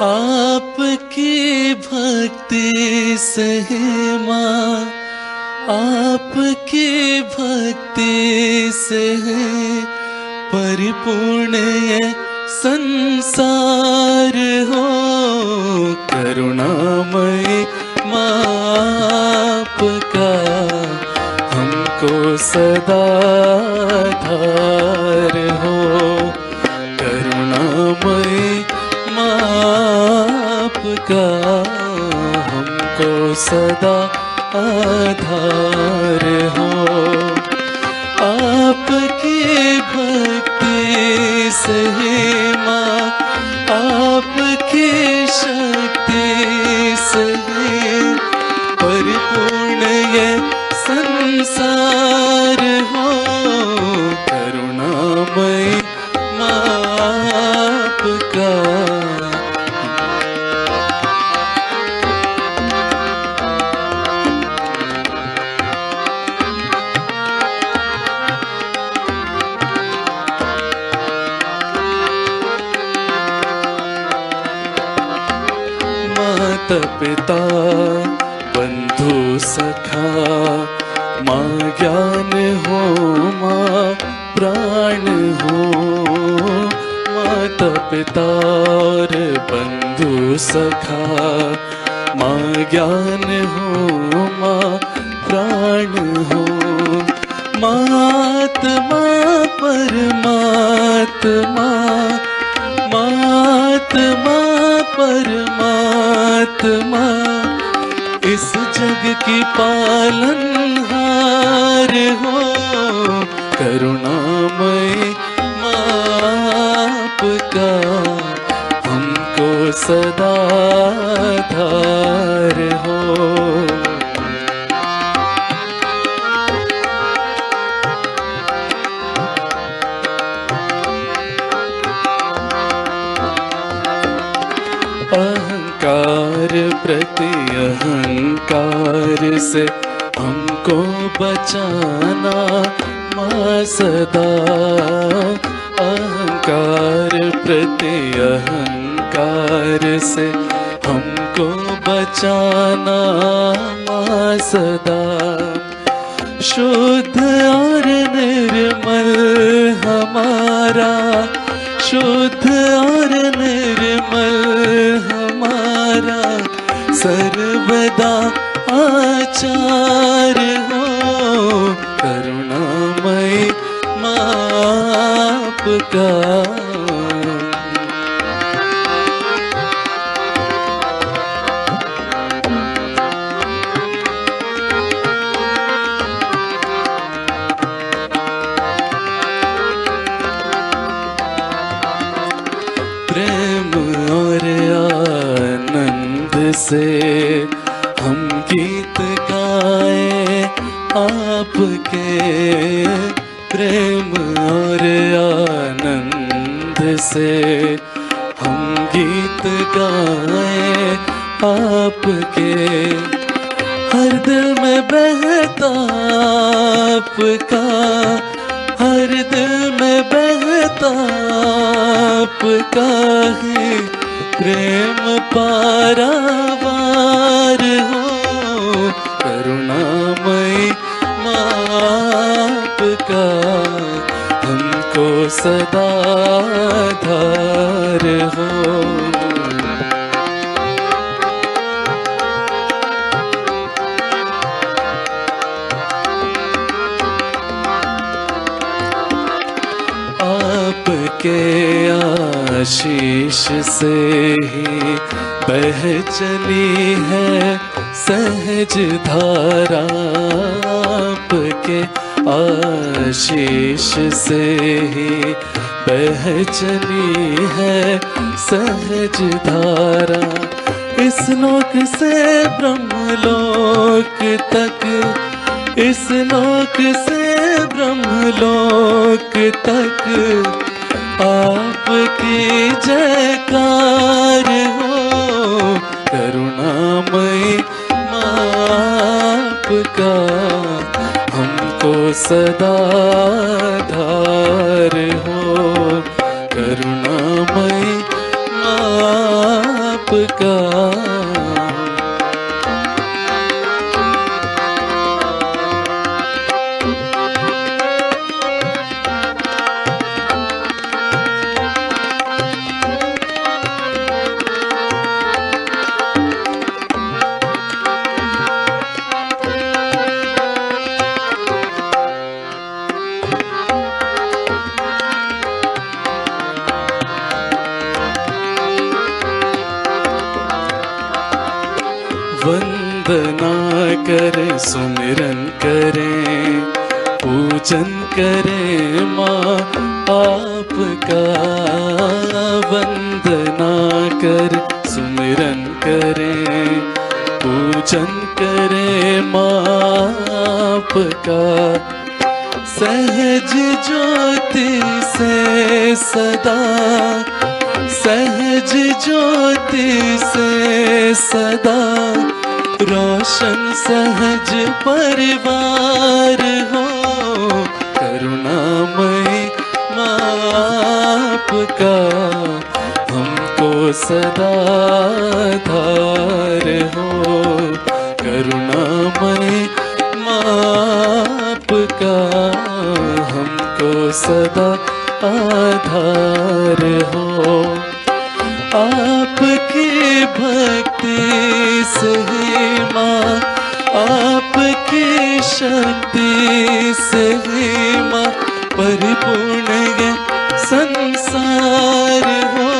आपकी भक्ति से है माँ, आपकी भक्ति से है परिपूर्ण ये संसार हो। करुणामय माँ आपका हमको सदा आधार हो। करुणामय आपका हमको सदा आधार हो। आपकी भक्ति से माँ, आपकी शक्ति से परिपूर्ण ये संसार हो। करुणामय माँ आपका माता पिता बंधु सखा माँ ज्ञान हो, माँ प्राण हो। माता पिता और बंधु सखा माँ ज्ञान हो, माँ प्राण हो। मातमा परमात्मा, मातमा परमात्मा इस जग की पालनहार हो। करुणामय माँ आपका हमको सदा आधार हो। अहंकार प्रति अहंकार से हमको बचाना माँ सदा। अहंकार प्रति अहंकार से हमको बचाना माँ सदा। शुद्ध और निर्मल हमारा, शुद्ध और निर्मल हमारा सर्वदा आचार हो। करुणामय माँ आपका प्रेम और आनंद से हम गीत गाए आपके। प्रेम और आनंद से हम गीत गाए आपके। हर दिल में बहता आपका, हर दिल में बहता आपका है प्रेम पारावार हो। करुणामय माँ आपका हमको सदा आधार हो। आपके आशीष से ही बह चली है सहज धारा। आपके आशीष से ही बह चली है सहज धारा। इस लोक से ब्रह्मलोक तक, इस लोक से ब्रह्मलोक तक आपकी जयकार हो। करुणामय माँ आपका हमको सदा आधार हो। करुणामय माँ का। वंदना कर सुमिरन करें, पूजन करें माँ आपका। वंदना कर सुमिरन करें, पूजन करें माँ आपका। सहज ज्योति से सदा, सहज ज्योति से सदा, रोशन सहज परिवार हो। करुणामयी माँ आपका, हमको सदा आधार हो। करुणामयी माँ आपका, हमको सदा आधार हो। आपकी भक्ति से ही माँ, आपकी शक्ति से ही माँ, परिपूर्ण ये संसार हो।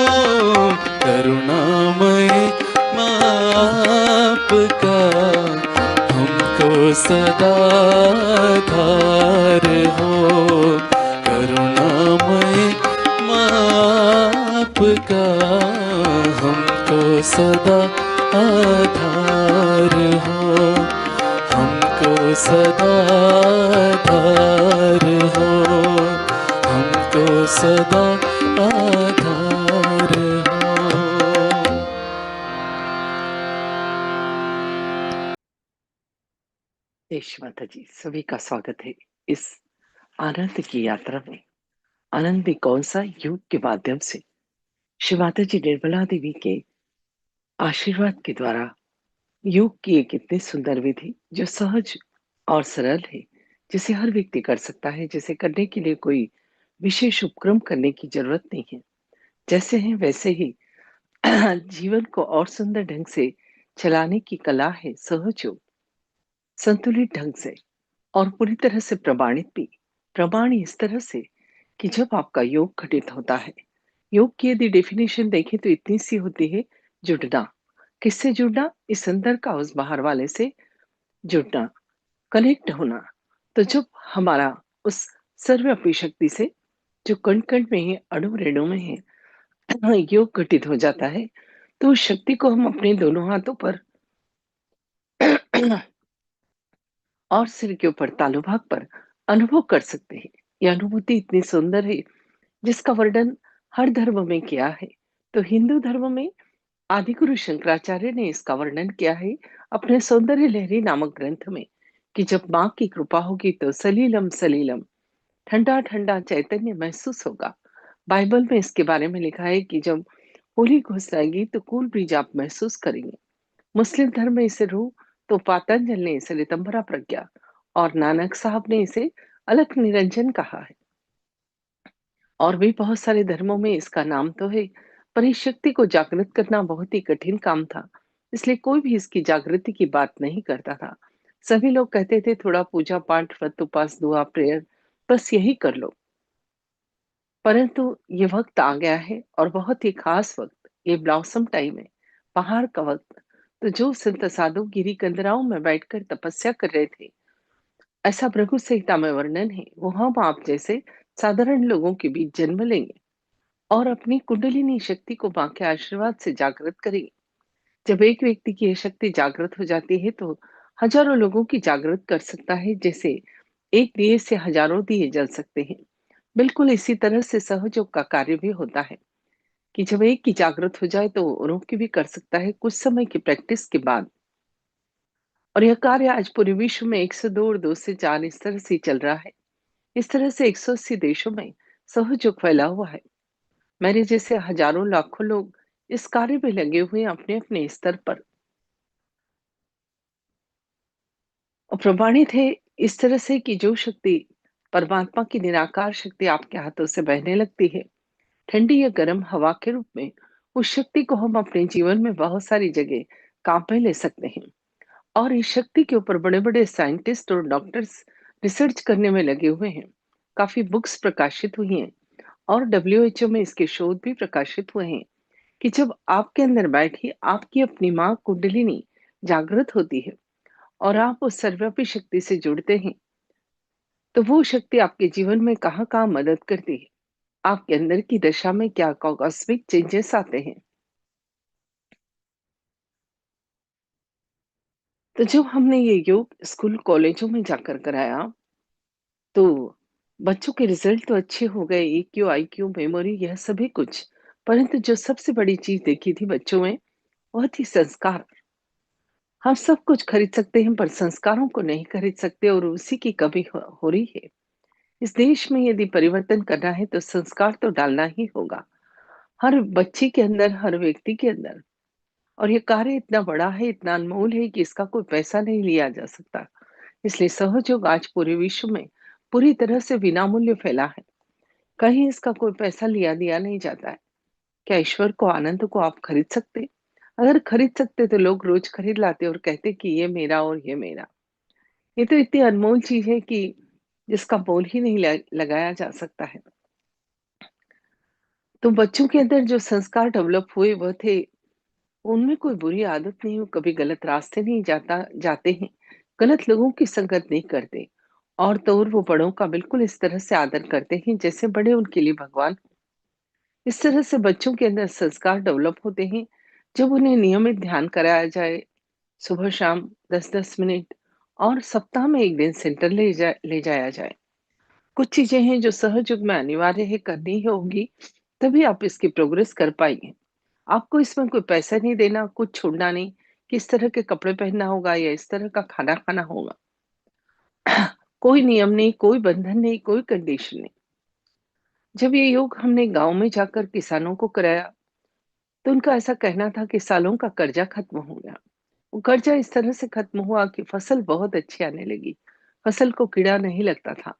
करुणामयी माँ आपका, हमको सदा आधार हो। करुणामयी माँ आपका, हमको सदा आधार हो। हमको सदा आधार हो। हमको सदा आधार हो। देश माता जी, सभी का स्वागत है इस आनंद की यात्रा में। आनंद भी कौन सा, योग के माध्यम से श्री माता जी निर्मला देवी के आशीर्वाद के द्वारा योग की एक इतनी सुंदर विधि जो सहज और सरल है, जिसे हर व्यक्ति कर सकता है, जिसे करने के लिए कोई विशेष उपक्रम करने की जरूरत नहीं है। जैसे हैं वैसे ही जीवन को और सुंदर ढंग से चलाने की कला है सहज योग। संतुलित ढंग से और पूरी तरह से प्रमाणित भी। प्रमाण इस तरह से कि जब आपका योग घटित होता है, योग की यदि डेफिनेशन देखें तो इतनी सी होती है, जुड़ना। किससे जुड़ना? इस अंदर का उस बाहर वाले से जुड़ना, कनेक्ट होना। तो जब हमारा उस सर्वव्यापी शक्ति से, जो कण कण में है, अणु रेणु में है, योग घटित हो जाता है, तो उस शक्ति को हम अपने दोनों हाथों पर और सिर के ऊपर तालु भाग पर अनुभव कर सकते हैं। यह अनुभूति इतनी सुंदर है जिसका वर्णन हर धर्म में किया है। तो हिंदू धर्म में आदिगुरु शंकराचार्य ने इसका वर्णन किया है अपने सौंदर्य लहरी नामक ग्रंथ में, कि जब माँ की कृपा होगी तो सलीलम सलीलम, ठंडा ठंडा चैतन्य महसूस होगा। बाइबल में इसके बारे में लिखा है कि जब होली घुस आएगी तो कूल ब्रिज आप महसूस करेंगे। मुस्लिम धर्म में इसे रूह, तो पातंजल ने इसे ऋतंभरा प्रज्ञा और नानक साहब ने इसे अलख निरंजन कहा है। और भी बहुत सारे धर्मों में इसका नाम तो है, पर इस शक्ति को जागृत करना बहुत ही कठिन काम था, इसलिए कोई भी इसकी जागृति की बात नहीं करता था। सभी लोग कहते थे थोड़ा पूजा पाठ, व्रत उपास, दुआ, प्रेयर, बस यही कर लो। परंतु ये वक्त आ गया है और बहुत ही खास वक्त, ये ब्लॉसम टाइम है, पहाड़ का वक्त। तो जो संत साधु गिरी कंदराओं में बैठकर तपस्या कर रहे थे, ऐसा भृगु संहिता में वर्णन है, वो हम आप जैसे साधारण लोगों के बीच जन्म लेंगे और अपनी कुंडलिनी शक्ति को मां के आशीर्वाद से जागृत करेंगे। जब एक व्यक्ति की यह शक्ति जागृत हो जाती है तो हजारों लोगों की जागृत कर सकता है, जैसे एक दिए से हजारों दिए जल सकते हैं। बिल्कुल इसी तरह से सहयोग का कार्य भी होता है कि जब एक की जागृत हो जाए तो औरों की भी कर सकता है कुछ समय की प्रैक्टिस के बाद। और यह कार्य आज पूरे विश्व में 102 और 2 से 4 इस तरह से चल रहा है। इस तरह से 180 देशों में सहयोग फैला हुआ है। मेरे जैसे हजारों लाखों लोग इस कार्य में लगे हुए हैं अपने-अपने स्तर पर और प्रमाणित है इस तरह से कि जो शक्ति परमात्मा की निराकार शक्ति आपके हाथों से बहने लगती है, ठंडी या गर्म हवा के रूप में, उस शक्ति को हम अपने जीवन में बहुत सारी जगह काम में ले सकते हैं। और इस शक्ति के ऊपर बड़े-बड़े साइंटिस्ट और डॉक्टर्स रिसर्च करने में लगे हुए हैं। काफ़ी बुक्स प्रकाशित हुई हैं और डब्ल्यूएचओ में इसके शोध भी प्रकाशित हुए हैं कि जब आपके अंदर बैठी आपकी अपनी माँ कुंडलिनी जागृत होती है और आप उस सर्वव्यापी शक्ति से जुड़ते हैं, तो वो शक्ति आपके जीवन में कहाँ-कहाँ मदद करती है। आपके अंदर की दशा में क्या कॉस्मिक चेंजेस आते हैं। तो जब हमने ये योग स्कूल कॉलेजों में जाकर कराया, तो बच्चों के रिजल्ट तो अच्छे हो गए, ईक्यू, आईक्यू, मेमोरी यह सभी कुछ। परंतु जो सबसे बड़ी चीज़ देखी थी बच्चों में, वो थी संस्कार। हम सब कुछ खरीद सकते हैं पर संस्कारों को नहीं खरीद सकते और उसी की कमी हो रही है। इस देश में यदि परिवर्तन करना है तो संस्कार तो डालना ही होगा। हर बच्चे के अंदर, हर व्यक्ति के अंदर। और ये कार्य इतना बड़ा है, इतना अनमोल है कि इसका कोई पैसा नहीं लिया जा सकता। इसलिए सहयोग आज पूरे विश्व में पूरी तरह से विनामूल्य फैला है। कहीं इसका कोई पैसा लिया दिया नहीं जाता है। क्या ईश्वर को, आनंद को आप खरीद सकते? अगर खरीद सकते तो लोग रोज खरीद लाते और कहते कि ये मेरा और ये मेरा। ये तो इतनी अनमोल चीज है कि जिसका मोल ही नहीं लगाया जा सकता है। तो बच्चों के अंदर जो संस्कार डेवलप हुए वह थे, उनमें कोई बुरी आदत नहीं, वो कभी गलत रास्ते नहीं जाते हैं, गलत लोगों की संगत नहीं करते। और तो और वो बड़ों का बिल्कुल इस तरह से आदर करते हैं जैसे बड़े उनके लिए भगवान। इस तरह से बच्चों के अंदर संस्कार डेवलप होते हैं जब उन्हें नियमित ध्यान कराया जाए, सुबह शाम 10-10 मिनट, और सप्ताह में 1 दिन सेंटर ले जाया जाए। कुछ चीजें हैं जो सहज युग में अनिवार्य है, करनी ही होगी, तभी आप इसकी प्रोग्रेस कर पाएंगे। आपको इसमें कोई पैसा नहीं देना, कुछ छोड़ना नहीं, किस तरह के कपड़े पहनना होगा या इस तरह का खाना खाना होगा। कोई नियम नहीं, कोई बंधन नहीं, कोई कंडीशन नहीं। जब ये योग हमने गांव में जाकर किसानों को कराया, तो उनका ऐसा कहना था कि सालों का कर्जा खत्म हो गया। वो कर्जा इस तरह से खत्म हुआ कि फसल बहुत अच्छी आने लगी, फसल को कीड़ा नहीं लगता था।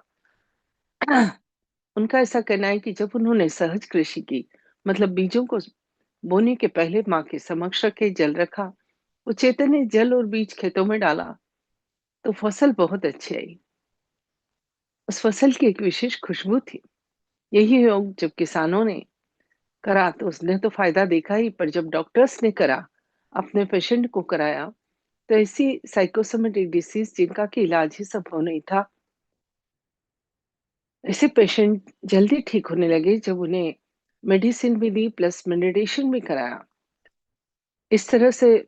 उनका ऐसा कहना है कि जब उन्होंने सहज कृषि की, मतलब बीजों को बोने के पहले माँ के समक्ष रखे, जल रखा, वो चैतन्य जल और बीज खेतों में डाला, तो फसल बहुत अच्छी आई। उस फसल की एक विशेष खुशबू थी। यही योग जब किसानों ने करा तो उसने तो फायदा देखा ही, पर जब डॉक्टर्स ने करा, अपने पेशेंट को कराया, तो ऐसी साइकोसोमेटिक डिसीज जिनका कि इलाज ही संभव नहीं था, ऐसे पेशेंट जल्दी ठीक होने लगे जब उन्हें मेडिसिन भी दी प्लस मेडिटेशन भी कराया। इस तरह से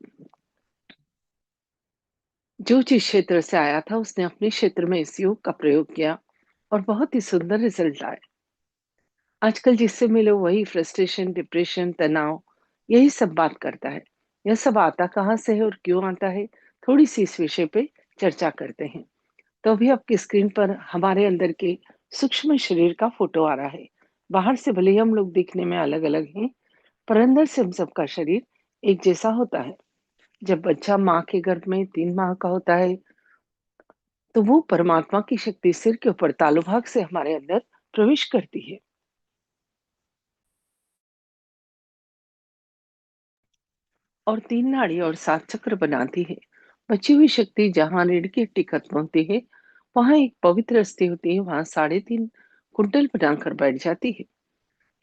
जो जिस क्षेत्र से आया था उसने अपने क्षेत्र में इस योग का प्रयोग किया और बहुत ही सुंदर रिजल्ट आए। आजकल जिससे मिलो वही फ्रस्ट्रेशन, डिप्रेशन, तनाव, यही सब बात करता है। यह सब आता कहाँ से है और क्यों आता है, थोड़ी सी इस विषय पे चर्चा करते हैं। तो अभी आपकी स्क्रीन पर हमारे अंदर के सूक्ष्म शरीर का फोटो आ रहा है। बाहर से भले ही हम लोग दिखने में अलग अलग हैं, पर अंदर से हम सबका शरीर एक जैसा होता है। जब बच्चा माँ के गर्भ में 3 माह का होता है, तो वो परमात्मा की शक्ति सिर के ऊपर तालु भाग से हमारे अंदर प्रवेश करती है और 3 नाड़ी और 7 चक्र बनाती है। बची हुई शक्ति जहाँ रीढ़ की हड्डी खत्म होती है, वहां एक पवित्र अस्थि होती है, वहां 3.5 कुंडल बनाकर बैठ जाती है।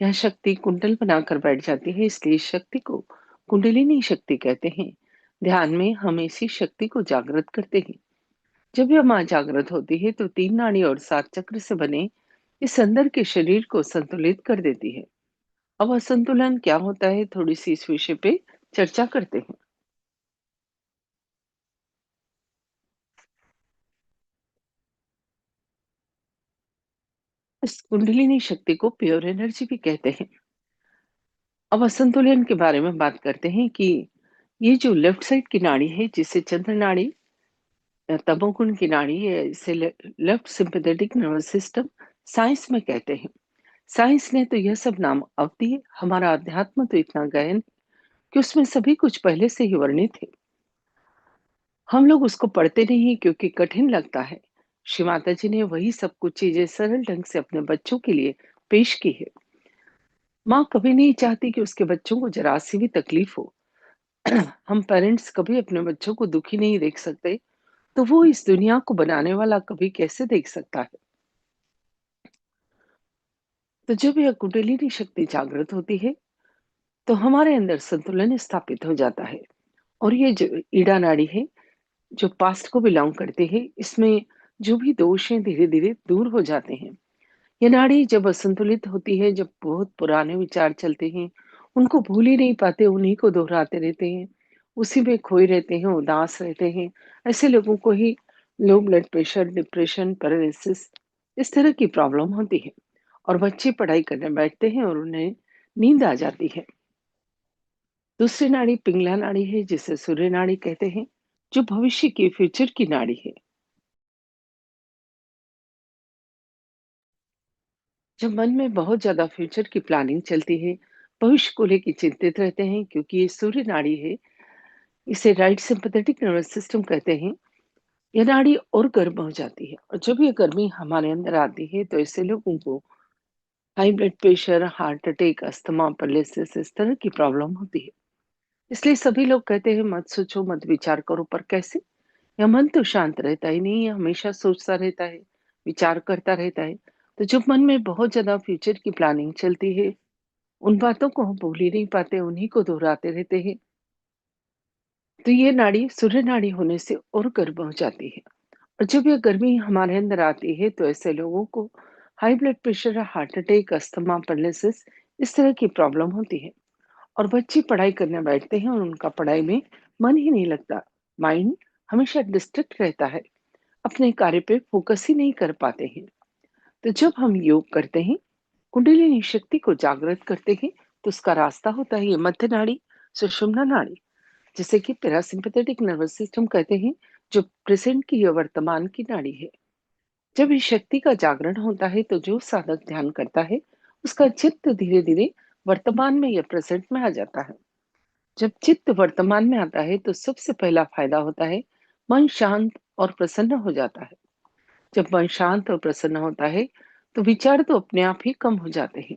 यह शक्ति कुंडल बनाकर बैठ जाती है, इसलिए इस शक्ति को कुंडलिनी शक्ति कहते हैं। ध्यान में हम इसी शक्ति को जागृत करते हैं। जब यह माँ जागृत होती है तो 3 नाड़ी और 7 चक्र से बने इस अंदर के शरीर को संतुलित कर देती है। अब असंतुलन क्या होता है, थोड़ी सी इस विषय पे चर्चा करते हैं। इस कुंडलिनी शक्ति को प्योर एनर्जी भी कहते हैं। अब असंतुलन के बारे में बात करते हैं कि ये जो लेफ्ट साइड की नाड़ी है, जिसे चंद्र नाड़ी, तमोगुण की नाड़ी है, इसे left sympathetic nervous system science में कहते हैं। साइंस ने तो यह सब नाम अब दिए, हमारा अध्यात्म तो इतना गहन, कि उसमें सभी कुछ पहले से ही वर्णित है। हम लोग उसको पढ़ते नहीं क्योंकि कठिन लगता है। श्री माता जी ने वही सब कुछ चीजें सरल ढंग से अपने बच्चों के लिए पेश की है। माँ कभी नहीं चाहती कि उसके बच्चों को जरा सी भी तकलीफ हो। हम पेरेंट्स कभी अपने बच्चों को दुखी नहीं देख सकते, तो वो इस दुनिया को बनाने वाला कभी कैसे देख सकता है। तो जब यह कुंडलिनी शक्ति जागृत होती है, तो हमारे अंदर संतुलन स्थापित हो जाता है। और ये जो ईड़ा नाड़ी है, जो पास्ट को बिलोंग करती है, इसमें जो भी दोष हैं धीरे धीरे दूर हो जाते हैं। ये नाड़ी जब असंतुलित होती है, जब बहुत पुराने विचार चलते हैं, उनको भूल ही नहीं पाते, उन्हीं को दोहराते रहते हैं, उसी में खोए रहते हैं, उदास रहते हैं। ऐसे लोगों को ही low blood pressure, depression, paralysis इस तरह की प्रॉब्लम होती है। और बच्चे पढ़ाई करने बैठते हैं और उन्हें नींद आ जाती है। दूसरी नाड़ी पिंगला नाड़ी है, जिसे सूर्य नाड़ी कहते हैं, जो भविष्य की फ्यूचर की नाड़ी है। जब मन में बहुत ज्यादा फ्यूचर की प्लानिंग चलती है, भविष्य को लेकर चिंतित रहते हैं, क्योंकि ये सूर्य नाड़ी है, इसे राइट सिंपैथेटिक नर्वस सिस्टम कहते हैं। ये नाड़ी और गर्म हो जाती है, और जब ये गर्मी हमारे अंदर आती है, तो ऐसे लोगों को high blood pressure, heart attack, asthma, paralysis इस तरह की प्रॉब्लम होती है। इसलिए सभी लोग कहते हैं मत सोचो, मत विचार करो, पर कैसे? यह मन तो शांत रहता ही नहीं है, हमेशा सोचता रहता है, विचार करता रहता है। तो जब मन में बहुत ज्यादा फ्यूचर की प्लानिंग चलती है, उन बातों को हम भूल ही नहीं पाते, उन्हीं को दोहराते रहते हैं। तो ये नाड़ी सूर्य नाड़ी होने से और गर्म हो जाती है। और जब ये गर्मी हमारे अंदर आती है, तो ऐसे लोगों को high blood pressure, heart attack, asthma, paralysis इस तरह की प्रॉब्लम होती है। और बच्चे पढ़ाई करने बैठते हैं और उनका पढ़ाई में मन ही नहीं लगता। माइंड हमेशा डिस्ट्रैक्ट रहता है, अपने कार्य पे फोकस ही नहीं कर पाते हैं। तो जब हम योग करते हैं, कुंडलिनी शक्ति को जागृत करते हैं, तो उसका रास्ता होता है ये मध्य नाड़ी, सुषुम्ना नाड़ी, जिसे कि पैरासिम्पैथेटिक नर्वस सिस्टम कहते हैं, जो प्रेजेंट की या वर्तमान की नाड़ी है। जब इस शक्ति का जागरण होता है, तो जो साधक ध्यान करता है, उसका चित्त धीरे धीरे वर्तमान में या प्रेजेंट में आ जाता है। जब चित्त वर्तमान में आता है, तो सबसे पहला फायदा होता है मन शांत और प्रसन्न हो जाता है। जब मन शांत और प्रसन्न होता है, तो विचार तो अपने आप ही कम हो जाते हैं।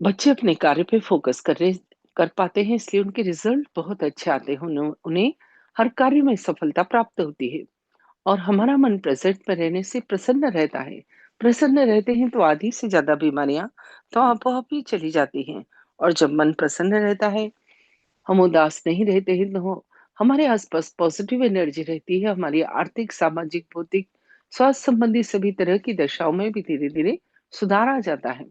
बच्चे अपने कार्य पे फोकस कर पाते हैं, इसलिए उनके रिजल्ट बहुत अच्छे आते हैं। उन्हें उन्हें हर कार्य में सफलता प्राप्त होती है। और हमारा मन प्रेजेंट में रहने से प्रसन्न रहता है। प्रसन्न रहते हैं, तो आधी से ज्यादा बीमारियां तो आप ही चली जाती हैं। और जब मन प्रसन्न रहता है, हम उदास नहीं रहते हैं, तो हमारे आसपास पॉजिटिव एनर्जी रहती है। हमारी आर्थिक, सामाजिक, भौतिक, स्वास्थ्य संबंधी सभी तरह की दशाओं में भी धीरे धीरे सुधार आ जाता है।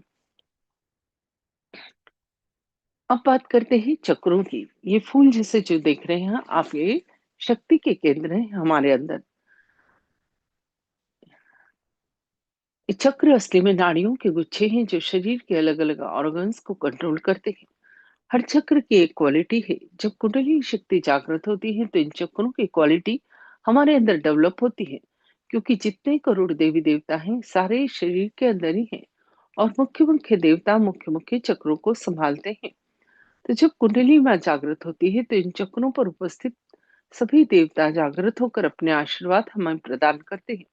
अब बात करते हैं चक्रों की। ये फूल जैसे जो देख रहे हैं आप, ये शक्ति के केंद्र हैं हमारे अंदर। ये चक्र असली में नाड़ियों के गुच्छे हैं, जो शरीर के अलग अलग ऑर्गन्स को कंट्रोल करते हैं। हर चक्र की एक क्वालिटी है। जब कुंडली शक्ति जागृत होती है, तो इन चक्रों की क्वालिटी हमारे अंदर डेवलप होती है। क्योंकि जितने करोड़ देवी देवता हैं, सारे शरीर के अंदर ही हैं। और मुख्य मुख्य देवता मुख्य मुख्य चक्रों को संभालते हैं। तो जब कुंडली मां जागृत होती है, तो इन चक्रों पर उपस्थित सभी देवता जागृत होकर अपने आशीर्वाद हमें प्रदान करते हैं।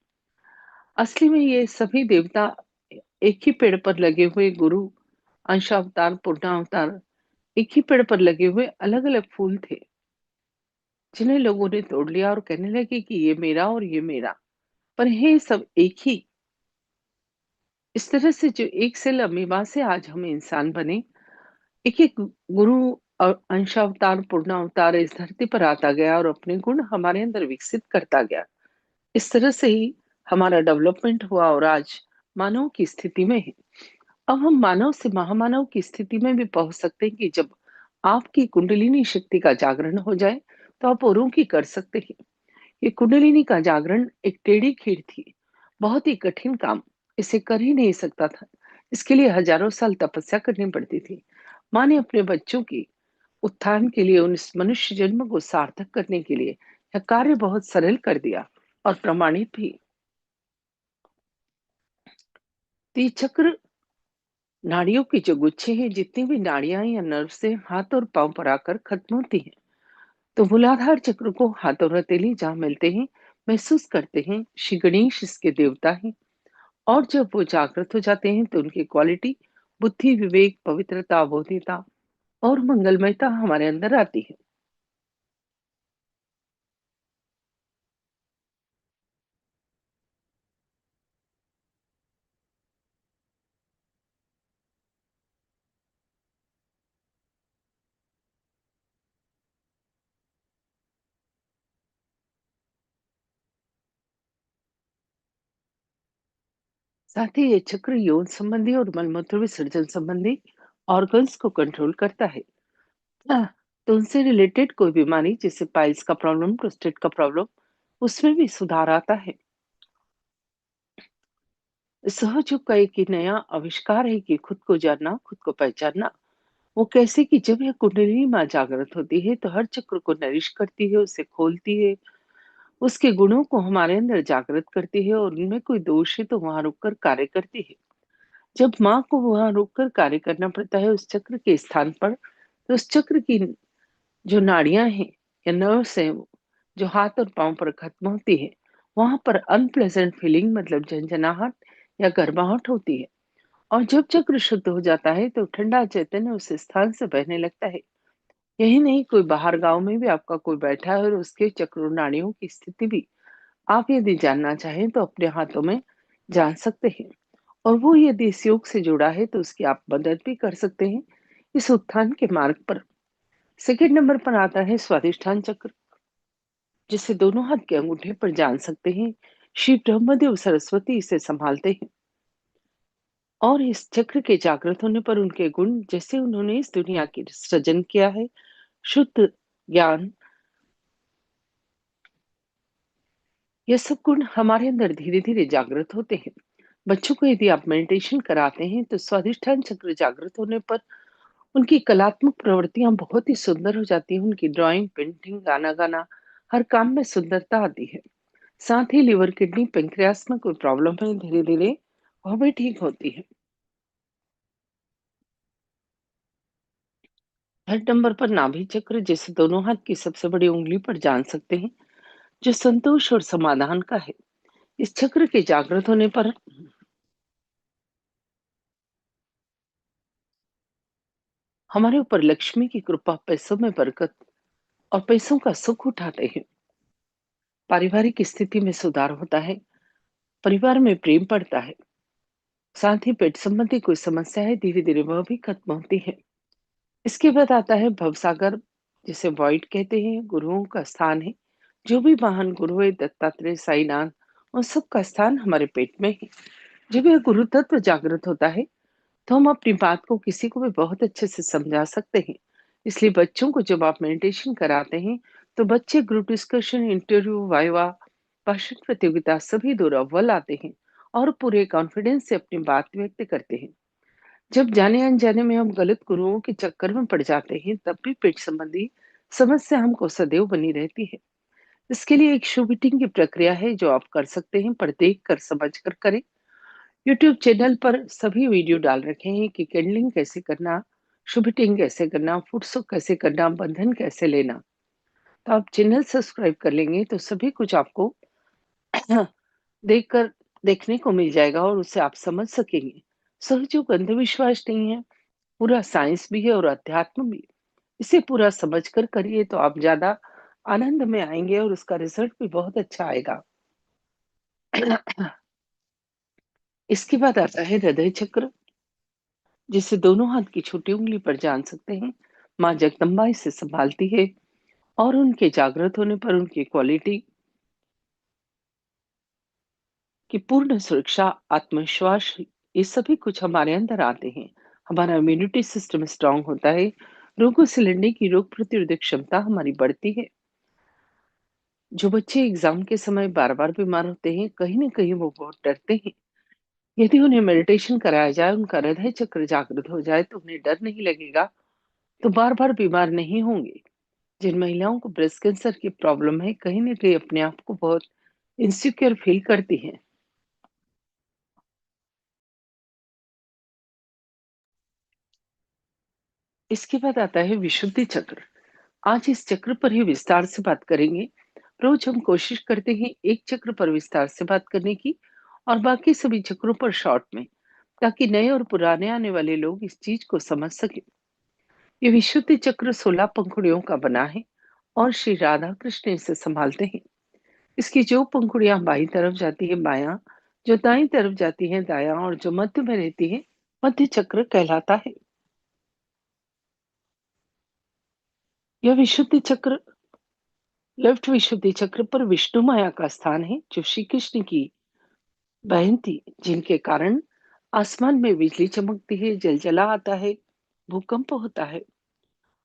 असली में ये सभी देवता एक ही पेड़ पर लगे हुए गुरु, अंशावतार, पूर्णावतार, एक ही पेड़ पर लगे हुए अलग अलग फूल थे, जिन्हें लोगों ने तोड़ लिया और कहने लगे कि ये मेरा और ये मेरा। पर ये सब एक ही। इस तरह से जो एक सेल अमीबा से आज हम इंसान बने, एक एक गुरु और अंशावतार, पूर्णावतार इस धरती पर आता गया और अपने गुण हमारे अंदर विकसित करता गया। इस तरह से ही हमारा डेवलपमेंट हुआ और आज मानव की स्थिति में है। अब हम मानव से महामानव की स्थिति में भी पहुंच सकते हैं, कि जब आपकी कुंडलिनी शक्ति का जागरण हो जाए, तो आप औरों की कर सकते हैं। ये कुंडलिनी का जागरण एक टेढ़ी खीर थी, बहुत ही कठिन काम। इसे कर ही नहीं सकता था। इसके लिए हजारों साल तपस्या करनी पड़ती थी। माँ ने अपने बच्चों की उत्थान के लिए, उन इस मनुष्य जन्म को सार्थक करने के लिए यह कार्य बहुत सरल कर दिया। और प्रमाणित भी। तो ये चक्र नाड़ियों के जो गुच्छे हैं, जितनी भी नाड़ियां या नर्व से हाथ और पांव पर आकर खत्म होती हैं, तो मूलाधार चक्र को हाथ और हथेली जहाँ मिलते हैं, महसूस करते हैं। श्री गणेश इसके देवता हैं। और जब वो जागृत हो जाते हैं तो उनकी क्वालिटी बुद्धि, विवेक, पवित्रता, बोधिता और मंगलमयता हमारे अंदर आती है। साथ ही ये चक्र यौन संबंधी और मलमूत्र विसर्जन संबंधी ऑर्गन्स को कंट्रोल करता है। हाँ, तो उनसे रिलेटेड कोई बीमारी, जैसे पाइल्स का प्रॉब्लम, प्रोस्टेट का प्रॉब्लम, उसमें भी सुधार आता है। सहयोग का एक ही नया आविष्कार है कि खुद को जानना, खुद को पहचानना। वो कैसे कि जब यह कुंडलिनी माँ जागृत होती है तो हर चक्र को नरिश करती है, उसे खोलती है, उसके गुणों को हमारे अंदर जागृत करती है, और उनमें कोई दोष है तो वहां रुककर कार्य करती है। जब माँ को वहां रुककर कार्य करना पड़ता है उस चक्र के स्थान पर, तो उस चक्र की जो नाड़ियां हैं या नर्व्स हैं, जो हाथ और पांव पर खत्म होती है, वहां पर अनप्लेजेंट फीलिंग, मतलब झंझनाहट या गर्माहट होती है। और जब चक्र शुद्ध हो जाता है तो ठंडा चैतन्य उस स्थान से बहने लगता है। यही नहीं, कोई बाहर गांव में भी आपका कोई बैठा है और उसके चक्र नाड़ियों की स्थिति भी आप यदि जानना चाहें तो अपने हाथों में जान सकते हैं। और वो यदि इस योग से जुड़ा है तो उसकी आप मदद भी कर सकते हैं इस उत्थान के मार्ग पर। सेकंड नंबर पर आता है स्वादिष्ठान चक्र, जिसे दोनों हाथ के अंगूठे पर जान सकते हैं। श्री ब्रह्मदेव सरस्वती इसे संभालते हैं। और इस चक्र के जागृत होने पर उनके गुण, जैसे उन्होंने इस दुनिया की सृजन किया है, शुद्ध ज्ञान, ये सब गुण हमारे अंदर धीरे धीरे जागृत होते हैं। बच्चों को यदि आप मेडिटेशन कराते हैं तो स्वादिष्ठान चक्र जागृत होने पर उनकी कलात्मक प्रवृत्तियां बहुत ही सुंदर हो जाती हैं। उनकी ड्राइंग, पेंटिंग, गाना गाना, हर काम में सुंदरता आती है। साथ ही लिवर, किडनी, पेंक्रियास में कोई प्रॉब्लम है, धीरे धीरे वह भी ठीक होती है। थर्ड नंबर पर नाभि चक्र, जिसे दोनों हाथ की सबसे बड़ी उंगली पर जान सकते हैं, जो संतोष और समाधान का है। इस चक्र के जागृत होने पर हमारे ऊपर लक्ष्मी की कृपा, पैसों में बरकत और पैसों का सुख उठाते हैं। पारिवारिक स्थिति में सुधार होता है, परिवार में प्रेम बढ़ता है। साथ ही पेट संबंधी कोई समस्या है, धीरे धीरे वह भी खत्म होती है। इसके बाद आता है भवसागर, जिसे वॉइड कहते हैं, गुरुओं का स्थान है। जो भी महान गुरु है, दत्तात्रेय, साईनाथ, उन सब का स्थान हमारे पेट में है। जब यह गुरु तत्व जागृत होता है तो हम अपनी बात को किसी को भी बहुत अच्छे से समझा सकते हैं। इसलिए बच्चों को जब आप मेडिटेशन कराते हैं तो बच्चे ग्रुप डिस्कशन, इंटरव्यू, वाइवा, भाषण प्रतियोगिता सभी दौर अव्वल आते हैं और पूरे कॉन्फिडेंस से अपनी बात व्यक्त करते हैं। जब जाने अनजाने में हम गलत गुरुओं के चक्कर में पड़ जाते हैं तब भी पेट संबंधी समस्या हमको सदैव बनी रहती है। इसके लिए एक शुभिटिंग की प्रक्रिया है जो आप कर सकते हैं, पर देख कर समझ कर करें। यूट्यूब चैनल पर सभी वीडियो डाल रखे हैं कि कैंडलिंग कैसे करना, शुभिटिंग कैसे करना, फुटसुक कैसे करना, बंधन कैसे लेना। तो आप चैनल सब्सक्राइब कर लेंगे तो सभी कुछ आपको देखकर देखने को मिल जाएगा और उससे आप समझ सकेंगे। सहयोग अंधविश्वास नहीं है, पूरा साइंस भी है और अध्यात्म भी। इसे पूरा समझ कर करिए तो आप ज्यादा आनंद में आएंगे और उसका रिजल्ट भी बहुत अच्छा आएगा। इसके बाद आता है हृदय चक्र, जिसे दोनों हाथ की छोटी उंगली पर जान सकते हैं। माँ जगदम्बा इसे संभालती है। और उनके जागृत होने पर उनकी क्वालिटी की पूर्ण सुरक्षा, आत्मविश्वास, ये सभी कुछ हमारे अंदर आते हैं। हमारा इम्यूनिटी सिस्टम स्ट्रांग होता है। रोगों से लड़ने की रोग प्रतिरोधक क्षमता हमारी बढ़ती है। जो बच्चे एग्जाम के समय बार बार बीमार होते हैं, कहीं ना कहीं वो बहुत डरते हैं। यदि उन्हें मेडिटेशन कराया जाए, उनका हृदय चक्र जागृत हो जाए तो उन्हें डर नहीं लगेगा, तो बार बार बीमार नहीं होंगे। जिन महिलाओं को ब्रेस्ट कैंसर की प्रॉब्लम है, कहीं ना कहीं अपने आप को बहुत इनसिक्योर फील करती हैं। इसके बाद आता है विशुद्धि चक्र। आज इस चक्र पर ही विस्तार से बात करेंगे। रोज हम कोशिश करते हैं एक चक्र पर विस्तार से बात करने की और बाकी सभी चक्रों पर शॉर्ट में, ताकि नए और पुराने आने वाले लोग इस चीज को समझ सके। ये विशुद्धि चक्र 16 पंखुड़ियों का बना है और श्री राधा कृष्ण इसे संभालते हैं। इसकी जो पंखुड़ियां बाईं तरफ जाती है बायां, जो दाईं तरफ जाती है दायां और जो मध्य में रहती है मध्य चक्र कहलाता है। यह विशुद्धि चक्र लेफ्ट विशुद्धि चक्र पर विष्णु माया का स्थान है, जो श्री कृष्ण की बहन थी, जिनके कारण आसमान में बिजली चमकती है, जलजला आता है, भूकंप होता है।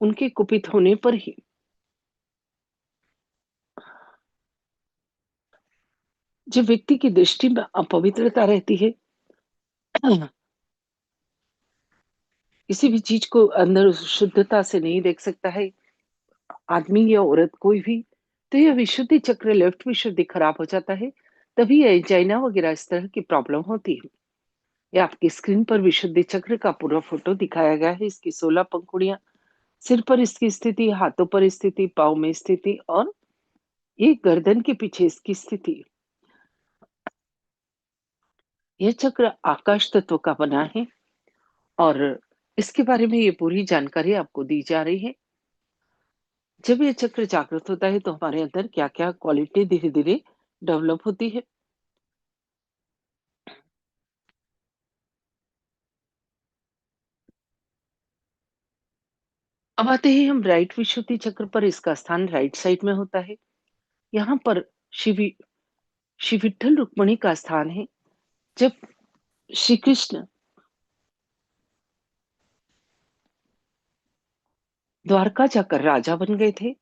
उनके कुपित होने पर ही जब व्यक्ति की दृष्टि में अपवित्रता रहती है, किसी भी चीज को अंदर शुद्धता से नहीं देख सकता है, आदमी या औरत कोई भी, तो यह विशुद्धि चक्र लेफ्ट विशुद्धि खराब हो जाता है। तभी एंजाइना वगैरह इस तरह की प्रॉब्लम होती है। ये आपकी स्क्रीन पर विशुद्धि चक्र का पूरा फोटो दिखाया गया है। इसकी 16 पंखुड़ियां, सिर पर इसकी स्थिति, हाथों पर स्थिति, पाँव में स्थिति और ये गर्दन के पीछे इसकी स्थिति। यह चक्र आकाश तत्व का बना है और इसके बारे में ये पूरी जानकारी आपको दी जा रही है। जब ये चक्र जागृत होता है तो हमारे अंदर क्या क्या क्वालिटी धीरे धीरे डेवलप होती है। अब आते हैं हम राइट विशुद्धि चक्र पर। इसका स्थान राइट साइड में होता है। यहाँ पर शिव श्री विठ्ठल रुक्मणी का स्थान है। जब श्री कृष्ण द्वारका जाकर राजा बन गए थे,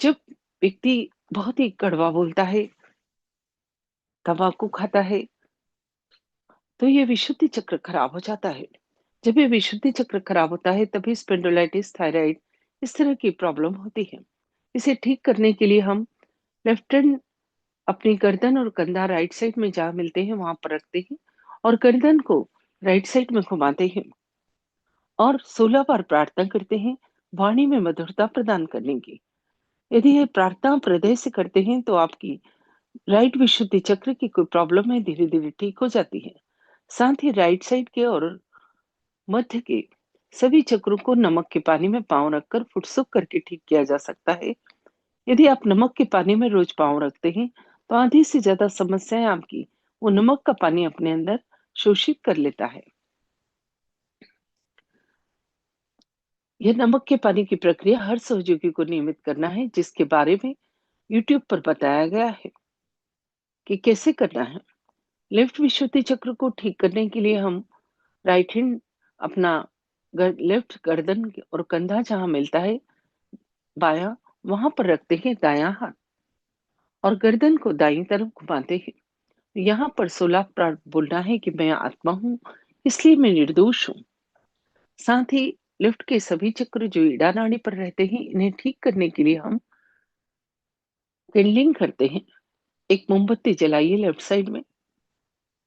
जब व्यक्ति बहुत ही कड़वा बोलता है, तंबाकू खाता है, तो ये विशुद्धि चक्र खराब हो जाता है। जब ये विशुद्धि चक्र खराब होता है तभी स्पेंडोलाइटिस, थायराइड इस तरह की प्रॉब्लम होती है। इसे ठीक करने के लिए हम लेफ्ट हैंड अपनी गर्दन और कंधा राइट साइड में जहाँ मिलते हैं वहां पर रखते हैं और गर्दन को राइट साइड में घुमाते हैं और 16 बार प्रार्थना करते हैं वाणी में मधुरता प्रदान करने की। यदि ये प्रार्थना आप हृदय से करते हैं तो आपकी राइट विशुद्धि चक्र की कोई प्रॉब्लम है धीरे धीरे ठीक हो जाती है। साथ ही राइट साइड के और मध्य के सभी चक्रों को नमक के पानी में पांव रखकर फुटसुक करके ठीक किया जा सकता है। यदि आप नमक के पानी में रोज पांव रखते हैं तो आधी से ज्यादा समस्याएं आपकी वो नमक का पानी अपने अंदर शोषित कर लेता है। यह नमक के पानी की प्रक्रिया हर सहयोगी को नियमित करना है, जिसके बारे में यूट्यूब पर बताया गया है कि कैसे करना है। लेफ्ट विशुद्धि चक्र को ठीक करने के लिए हम राइट हैंड अपना लेफ्ट गर्दन और कंधा जहां मिलता है बायां, वहां पर रखते हैं दायां हाथ और गर्दन को दाईं तरफ घुमाते हैं। यहाँ पर 16 बार बोलना है कि मैं आत्मा हूँ, इसलिए मैं निर्दोष हूँ। साथ ही लिफ्ट के सभी चक्र जो ईड़ा नाड़ी पर रहते हैं, इन्हें ठीक करने के लिए हम कैंडलिंग करते हैं। एक मोमबत्ती जलाइए लेफ्ट साइड में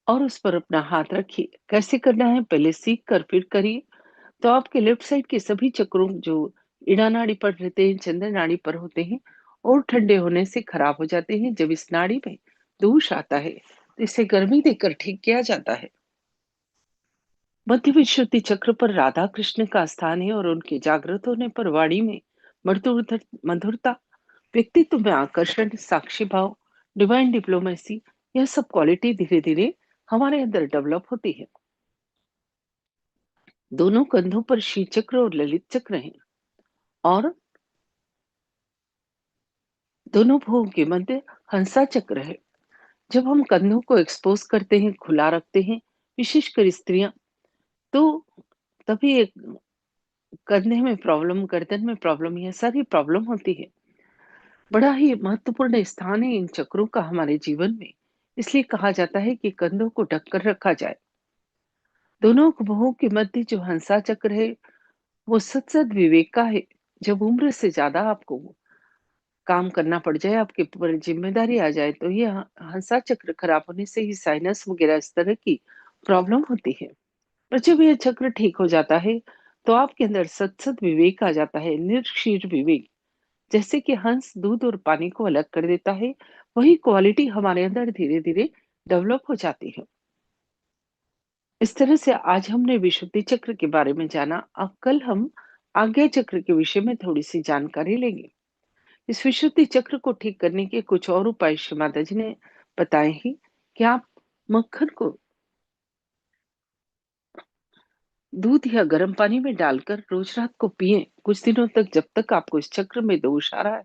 और उस पर अपना हाथ रखिए। कैसे करना है पहले सीख कर फिर करिए, तो आपके लेफ्ट साइड के सभी चक्रों जो ईड़ा नाड़ी पर रहते हैं, चंद्र नाड़ी पर होते हैं और ठंडे होने से खराब हो जाते हैं। जब इस नाड़ी में दोष आता है तो इसे गर्मी देकर ठीक किया जाता है। मध्य विशुद्धि चक्र पर राधा कृष्ण का स्थान है और उनके जागृत होने पर वाणी में मधुरता, व्यक्तित्व में आकर्षण, साक्षी भाव, डिवाइन डिप्लोमेसी, यह सब क्वालिटी धीरे धीरे हमारे अंदर डेवलप होती है। दोनों कंधों पर शील चक्र और ललित चक्र हैं और दोनों भुवों के मध्य हंसा चक्र है। जब हम कंधों को एक्सपोज करते हैं, खुला रखते हैं, विशेषकर स्त्रियां, तो तभी एक कंधे में प्रॉब्लम, गर्दन में प्रॉब्लम, यह सारी प्रॉब्लम होती है। बड़ा ही महत्वपूर्ण स्थान है इन चक्रों का हमारे जीवन में। इसलिए कहा जाता है कि कंधों को ढककर रखा जाए। दोनों भुवों के मध्य जो हंसा चक्र है वो सत्सद विवेक का है। जब उम्र से ज्यादा आपको काम करना पड़ जाए, आपके ऊपर ज़िम्मेदारी आ जाए, तो ये हंसा चक्र खराब होने से ही साइनस वगैरह इस तरह की प्रॉब्लम होती है। और जब ये चक्र ठीक हो जाता है, तो आपके अंदर सत-सत विवेक आ जाता है, निर्क्षीर विवेक। जैसे कि हंस दूध और पानी को अलग कर देता है, वही क्वालिटी हमारे अंदर धीरे-धीरे डेवलप हो जाती है। इस तरह से आज हमने विशुद्धि चक्र के बारे में जाना। अब कल हम आज्ञा चक्र के विषय में थोड़ी-सी जानकारी लेंगे। इस विशुद्धि चक्र को ठीक करने के कुछ और उपाय श्री माता जी ने बताए हैं कि आप मक्खन को दूध या गर्म पानी में डालकर रोज रात को पिएं कुछ दिनों तक, जब तक आपको इस चक्र में दोष आ रहा है।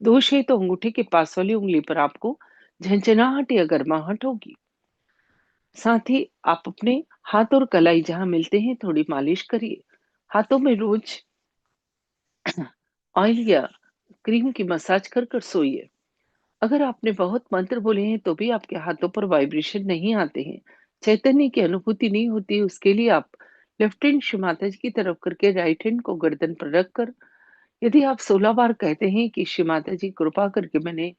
दोष है तो अंगूठे के पास वाली उंगली पर आपको झंझनाहट या गर्माहट होगी। साथ ही आप अपने हाथ और कलाई जहां मिलते हैं थोड़ी मालिश करिए। हाथों में रोज ऑयल या क्रीम की मसाज कर कर सोइए। अगर आपने बहुत मंत्र बोले हैं तो भी आपके हाथों पर वाइब्रेशन नहीं आते हैं, चैतन्य की अनुभूति नहीं होती, उसके लिए आप लेफ्ट हैंड शिव माता जी की तरफ करके राइट हैंड को गर्दन पर रखकर यदि आप 16 बार कहते हैं कि शिव माता जी कृपा करके मैंने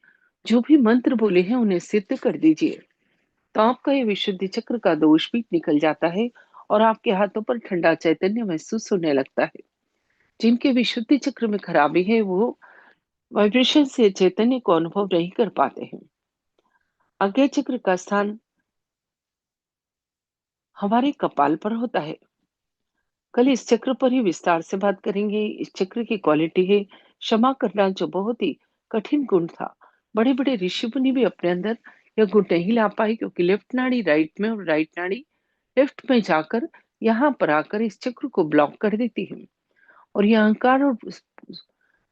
जो भी मंत्र बोले हैं उन्हें सिद्ध कर दीजिए, तो आपका ये विशुद्धि चक्र का दोष भी निकल जाता है और आपके हाथों पर ठंडा चैतन्य महसूस होने लगता है। जिनके विशुद्धि चक्र में खराबी है वो वाइब्रेशन से चैतन्य को अनुभव नहीं कर पाते हैं। आज्ञा चक्र का स्थान हमारे कपाल पर होता है। कल इस चक्र पर ही विस्तार से बात करेंगे। इस चक्र की क्वालिटी है क्षमा करना, जो बहुत ही कठिन गुण था। बड़े बड़े ऋषि मुनि भी अपने अंदर यह गुण नहीं ला पाए, क्योंकि लेफ्ट नाड़ी राइट में और राइट नाड़ी लेफ्ट में जाकर यहाँ पर आकर इस चक्र को ब्लॉक कर देती है। और यह अहंकार और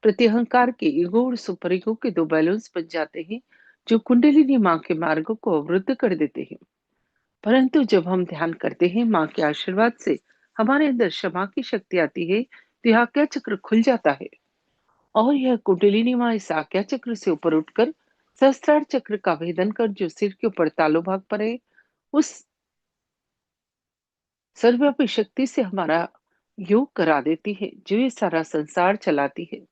प्रत्यहंकार के ईगो और सुपर ईगो के दो बैलेंस बन जाते हैं, जो कुंडलिनी माँ के मार्ग को अवरुद्ध कर देते हैं। परंतु जब हम ध्यान करते हैं माँ के आशीर्वाद से हमारे अंदर क्षमा की शक्ति आती है, तो यह आज्ञा चक्र खुल जाता है और यह कुंडलिनी माँ इस आज्ञा चक्र से ऊपर उठकर सहस्त्रार चक्र का भेदन कर, जो सिर के ऊपर तालु भाग पर है, उस सर्वव्यापी शक्ति से हमारा योग करा देती है, जो ये सारा संसार चलाती है।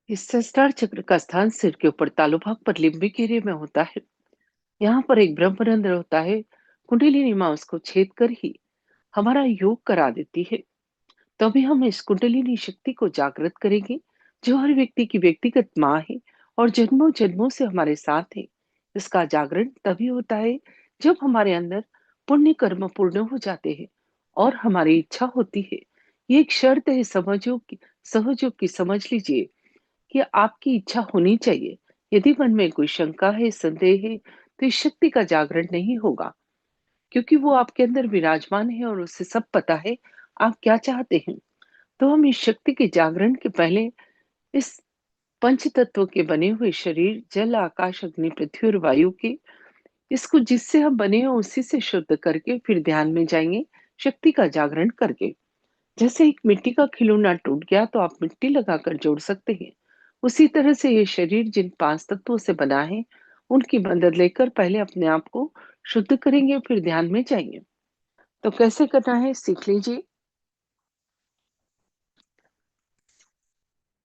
इस सहस्त्रार चक्र का स्थान सिर के ऊपर तालु भाग पर लिम्बिक एरिया में होता है। यहाँ पर एक ब्रह्मरंध्र होता है। कुंडलिनी माँ उसको छेद कर ही हमारा योग करा देती है। तभी हम इस कुंडलिनी शक्ति को जागृत करेंगे, जो हर व्यक्ति की व्यक्तिगत माँ है और जन्मों जन्मों से हमारे साथ है। इसका जागरण तभी होता है जब हमारे अंदर पुण्य कर्म पूर्ण हो जाते हैं और हमारी इच्छा होती है। ये एक शर्त है समझो की, सहयोग की, समझ लीजिए कि आपकी इच्छा होनी चाहिए। यदि मन में कोई शंका है, संदेह है, तो इस शक्ति का जागरण नहीं होगा, क्योंकि वो आपके अंदर विराजमान है और उसे सब पता है आप क्या चाहते हैं। तो हम इस शक्ति के जागरण के पहले इस पंच तत्वों के बने हुए शरीर, जल, आकाश, अग्नि, पृथ्वी और वायु के, इसको जिससे हम बने हैं उसी से शुद्ध करके फिर ध्यान में जाएंगे, शक्ति का जागरण करके। जैसे एक मिट्टी का खिलौना टूट गया तो आप मिट्टी लगाकर जोड़ सकते हैं, उसी तरह से ये शरीर जिन पांच तत्वों से बना है, उनकी मदद लेकर पहले अपने आप को शुद्ध करेंगे, फिर ध्यान में जाएंगे। तो कैसे करना है सीख लीजिए।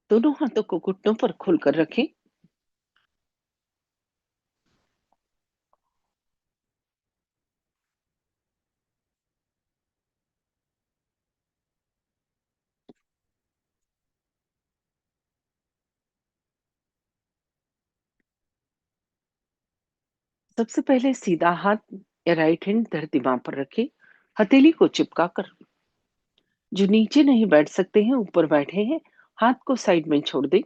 दोनों हाथों को घुटनों पर खोलकर रखें। सबसे पहले सीधा हाथ या राइट हैंड धरती मां पर रखें, हथेली को चिपका कर। जो नीचे नहीं बैठ सकते हैं ऊपर बैठे हैं, हाथ को साइड में छोड़ दें।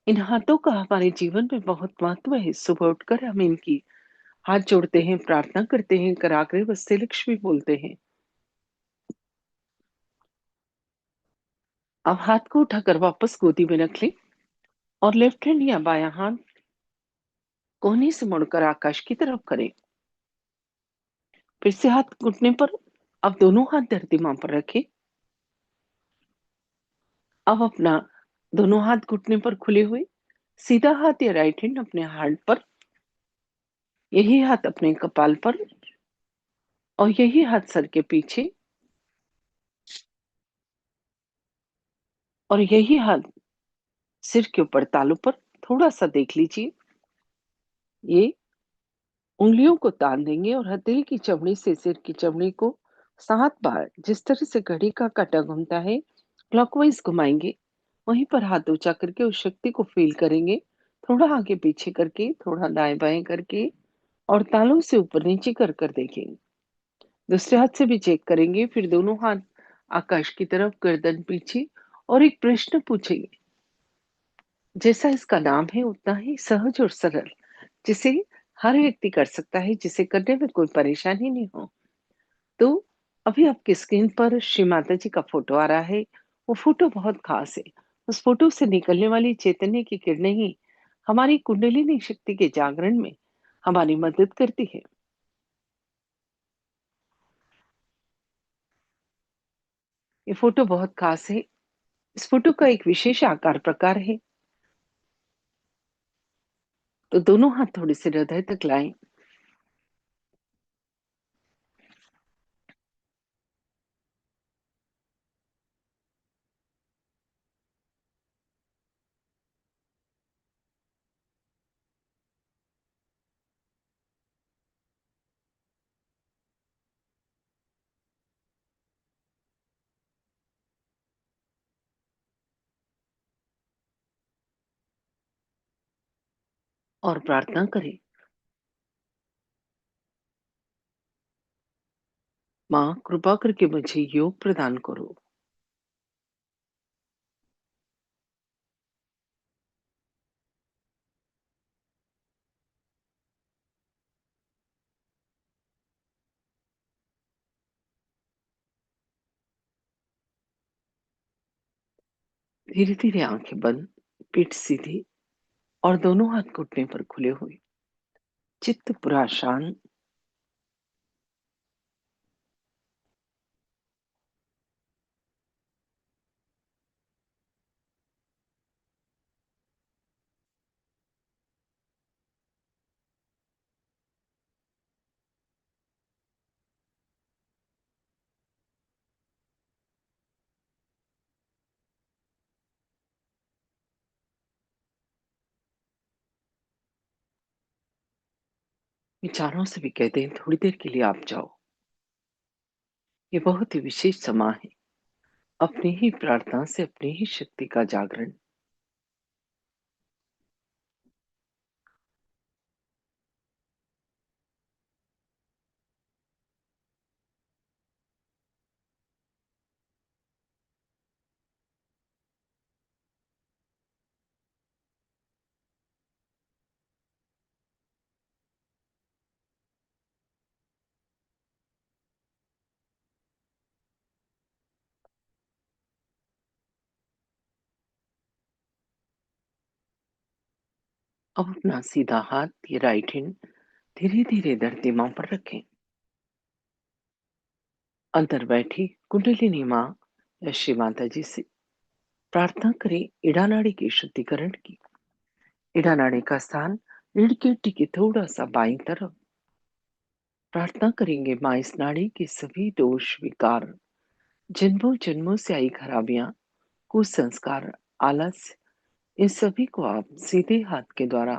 इन हाथों का हमारे जीवन में बहुत महत्व है। सुबह उठकर हम इनकी हाथ जोड़ते हैं, प्रार्थना करते हैं, कराग्रे वस्ते लक्ष्मी बोलते हैं। अब हाथ को उठाकर वापस गोदी में रख लें और लेफ्ट हैंड या बायां हाथ कोहनी से मुड़कर आकाश की तरफ करें। फिर से हाथ घुटने पर। अब दोनों हाथ धरती मां पर रखें। अब अपना दोनों हाथ घुटने पर खुले हुए, सीधा हाथ या राइट हैंड अपने हार्ट पर, यही हाथ अपने कपाल पर और यही हाथ सर के पीछे और यही हाथ सिर के ऊपर तालू पर। थोड़ा सा देख लीजिए। ये उंगलियों को तान देंगे और हथेली की चमड़ी से सिर की चमड़ी को 7 बार, जिस तरह से घड़ी का काटा घूमता है, क्लॉकवाइज घुमाएंगे। वहीं पर हाथ ऊंचा करके उस शक्ति को फील करेंगे। थोड़ा आगे पीछे करके, थोड़ा दाएं बाएं करके और तालू से ऊपर नीचे कर कर देखेंगे। दूसरे हाथ से भी चेक करेंगे। फिर दोनों हाथ आकाश की तरफ, गर्दन पीछे, और एक प्रश्न पूछेंगे जैसा इसका नाम है उतना ही सहज और सरल, जिसे हर व्यक्ति कर सकता है, जिसे करने में कोई परेशानी नहीं हो। तो अभी आपकी स्क्रीन पर श्री माता जी का फोटो आ रहा है। वो फोटो बहुत खास है। उस फोटो से निकलने वाली चैतन्य की किरणें ही हमारी कुंडलिनी शक्ति के जागरण में हमारी मदद करती है। ये फोटो बहुत खास है। इस फोटो का एक विशेष आकार प्रकार है। तो दोनों हाथ थोड़े से हृदय तक लाएं और प्रार्थना करें। माँ, कृपा करके मुझे योग प्रदान करो। धीरे धीरे आंखें बंद, पीठ सीधी और दोनों हाथ घुटने पर खुले हुए, चित्त पूरा शांत। विचारों से भी कहते हैं थोड़ी देर के लिए आप जाओ। ये बहुत ही विशेष समय है, अपनी ही प्रार्थना से अपनी ही शक्ति का जागरण। अब अपना सीधा हाथ, ये राइट हैंड, धीरे धीरे धरती मां पर रखें। अंदर बैठी कुंडलिनी मां या श्री माता जी से प्रार्थना करें इड़ा नाड़ी के शुद्धिकरण की। इड़ा नाड़ी का स्थान रीढ़ की हड्डी के थोड़ा सा बाईं तरफ। प्रार्थना करेंगे माँ, इस नाड़ी के सभी दोष विकार, जन्मों जन्मों से आई खराबियां, कुसंस्कार, आलस, इन सभी को आप सीधे हाथ के द्वारा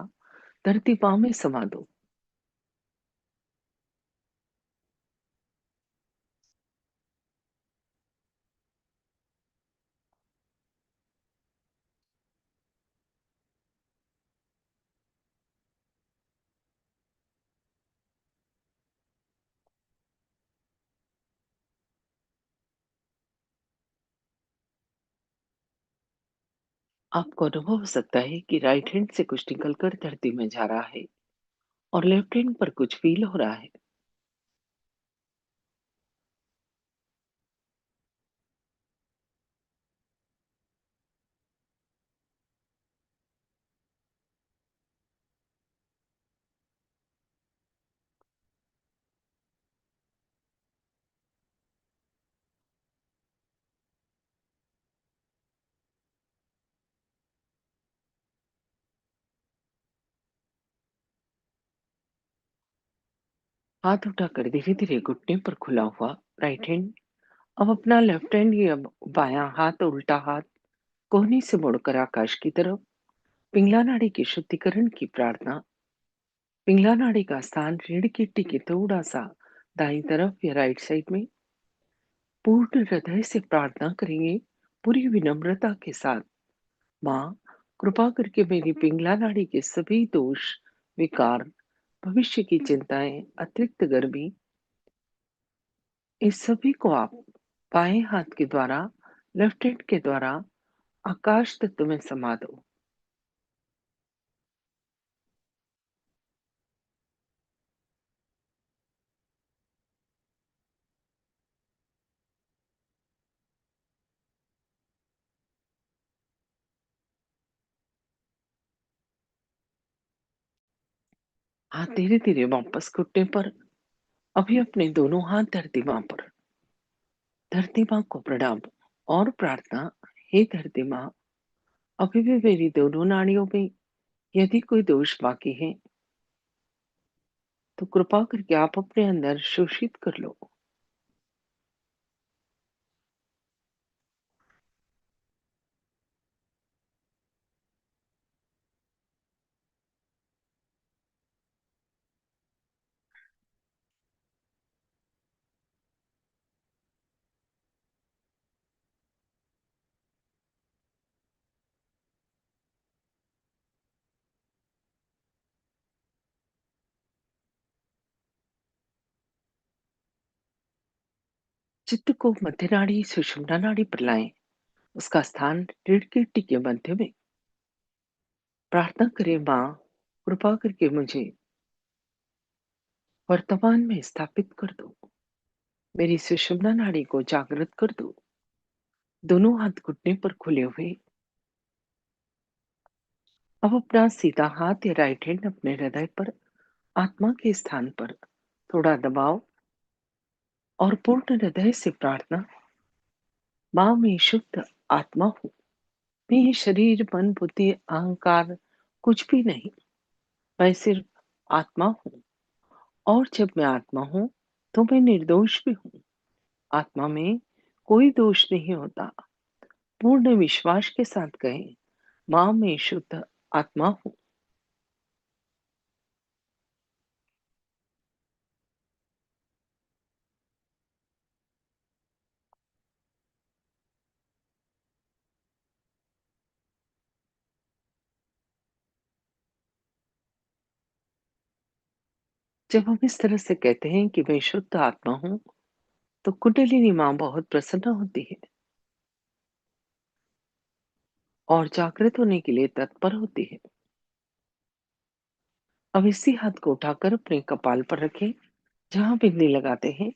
धरती पांव में समा दो। आपको अनुभव हो सकता है कि राइट हैंड से कुछ निकलकर धरती में जा रहा है और लेफ्ट हैंड पर कुछ फील हो रहा है। हाथ उठाकर धीरे-धीरे घुटने पर खुला हुआ राइट हैंड, अब अपना लेफ्ट हैंड या बायाँ हाथ, उल्टा हाथ कोहनी से मोड़कर आकाश की तरफ, पिंगला नाड़ी के शुद्धिकरण की प्रार्थना। पिंगला नाड़ी का स्थान रीढ़ की हड्डी के थोड़ा सा दाईं तरफ या राइट साइड में। पूर्ण हृदय से प्रार्थना करेंगे, पूरी विनम्रता के साथ। माँ, कृपा करके मेरी पिंगला नाड़ी के सभी दोष, विकार, भविष्य की चिंताएं, अतिरिक्त गर्मी, इस सभी को आप बाएं हाथ के द्वारा, लेफ्ट हैंड के द्वारा आकाश तत्व में समा दो। हाथ धीरे धीरे वापस घुटने पर, अभी अपने दोनों हाथ धरती माँ पर। धरती माँ को प्रणाम और प्रार्थना। हे धरती माँ, अभी भी मेरी दोनों नाड़ियों में यदि कोई दोष बाकी है तो कृपा करके आप अपने अंदर शोषित कर लो। चित्त को मध्य नाड़ी सुषुम्ना नाड़ी पर लाएं, उसका स्थान रीढ़ की हड्डी के मध्य में। प्रार्थना करें, माँ, कृपा करके मुझे वर्तमान में स्थापित कर दो। मेरी सुषुम्ना नाड़ी को जागृत कर दो। दोनों हाथ घुटने पर खुले हुए, अब अपना सीधा हाथ या राइट हैंड अपने हृदय पर, आत्मा के स्थान पर थोड़ा दबाओ और पूर्ण हृदय से प्रार्थना। माँ, मैं शुद्ध आत्मा हूँ। मैं ये शरीर, मन, बुद्धि, अहंकार कुछ भी नहीं। मैं सिर्फ आत्मा हूँ, और जब मैं आत्मा हूँ तो मैं निर्दोष भी हूँ। आत्मा में कोई दोष नहीं होता। पूर्ण विश्वास के साथ कहें, माँ, मैं शुद्ध आत्मा हूँ। जब हम इस तरह से कहते हैं कि मैं शुद्ध आत्मा हूँ, तो कुंडलिनी माँ बहुत प्रसन्न होती है और जागृत होने के लिए तत्पर होती है। अब इसी हाथ को उठाकर अपने कपाल पर रखें, जहां बिंदी लगाते हैं।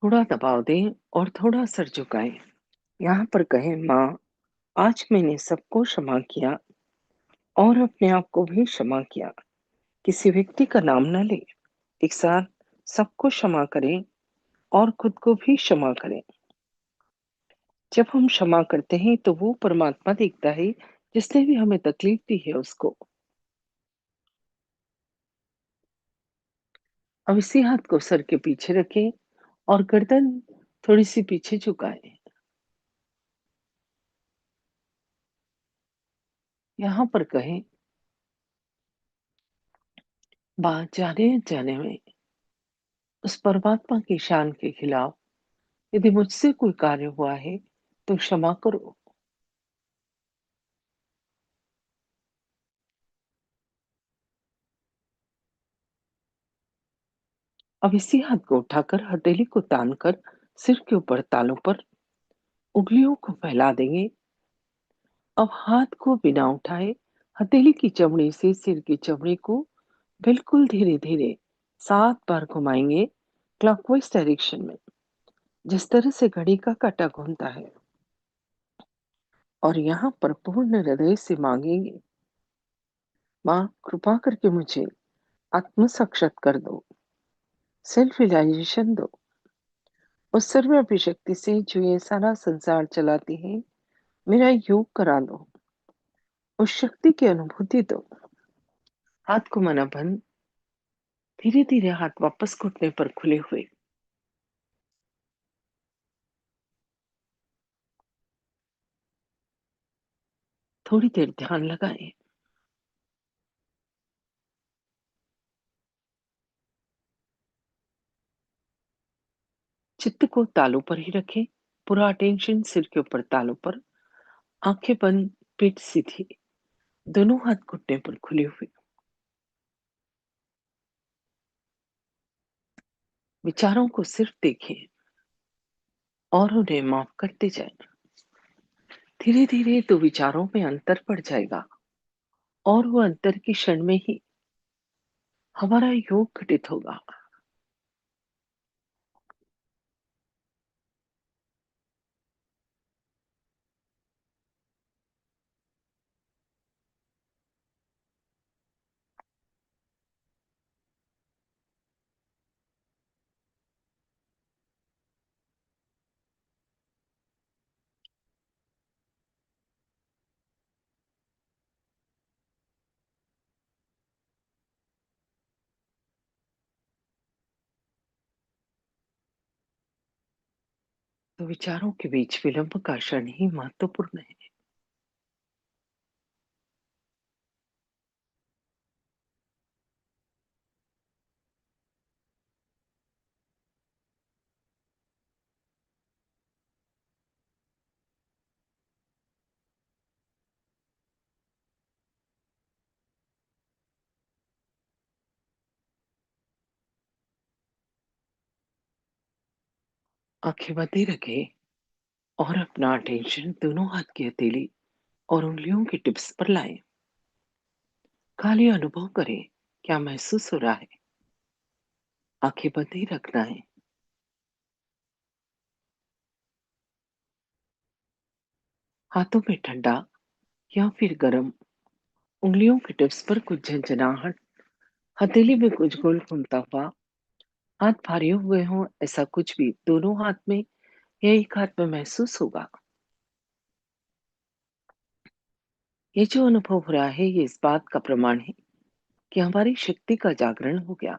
थोड़ा दबाव दें और थोड़ा सर झुकाएं। यहाँ पर कहें, माँ, आज मैंने सबको क्षमा किया और अपने आप को भी क्षमा किया। किसी व्यक्ति का नाम न ले, एक साथ सबको क्षमा करें और खुद को भी क्षमा करें। जब हम क्षमा करते हैं तो वो परमात्मा देखता है जिसने भी हमें तकलीफ दी है उसको। अब इसी हाथ को सर के पीछे रखें और गर्दन थोड़ी सी पीछे झुकाएं। यहाँ पर कहें, बात जाने अनजाने में उस परमात्मा की शान के खिलाफ यदि मुझसे कोई कार्य हुआ है तो क्षमा करो। अब इसी हाथ को उठाकर हथेली को तान कर सिर के ऊपर तालू पर उंगलियों को फैला देंगे। अब हाथ को बिना उठाए हथेली की चमड़ी से सिर की चमड़ी को बिल्कुल धीरे धीरे 7 बार घुमाएंगे, क्लॉकवाइज डायरेक्शन में, जिस तरह से घड़ी का काटा घूमता है। और यहाँ पर पूर्ण हृदय से मांगेंगे, माँ, कृपा करके मुझे आत्म साक्षात कर दो, सेल्फ रियलाइजेशन दो। उस सर्वव्यापी शक्ति से जो ये सारा संसार चलाती है, मेरा योग करा लो। उस शक्ति की अनुभूति दो। हाथ को माना बंद, धीरे-धीरे हाथ वापस घुटने पर खुले हुए। थोड़ी देर ध्यान लगाएं। चित्त को तालू पर ही रखें। पूरा अटेंशन सिर के ऊपर तालू पर। आंखें बंद, पीठ सीधी, दोनों हाथ घुटने पर खुले हुए। विचारों को सिर्फ देखें और उन्हें माफ करते जाएं। धीरे धीरे तो विचारों में अंतर पड़ जाएगा और वो अंतर की क्षण में ही हमारा योग घटित होगा। तो विचारों के बीच विलंब का क्षण ही महत्वपूर्ण है। आंखें बंद ही रखें और अपना अटेंशन दोनों हाथ की हथेली और उंगलियों की टिप्स पर लाएं। खाली अनुभव करें, क्या महसूस हो रहा है। आंखें बंद ही रखना है। हाथों में ठंडा या फिर गर्म, उंगलियों की टिप्स पर कुछ झंझनाहट, हथेली में कुछ गोल घूमता हुआ, हाथ भारी हुए हों, ऐसा कुछ भी दोनों हाथ में या एक हाथ में महसूस होगा। ये जो अनुभव हो रहा है, ये इस बात का प्रमाण है कि हमारी शक्ति का जागरण हो गया।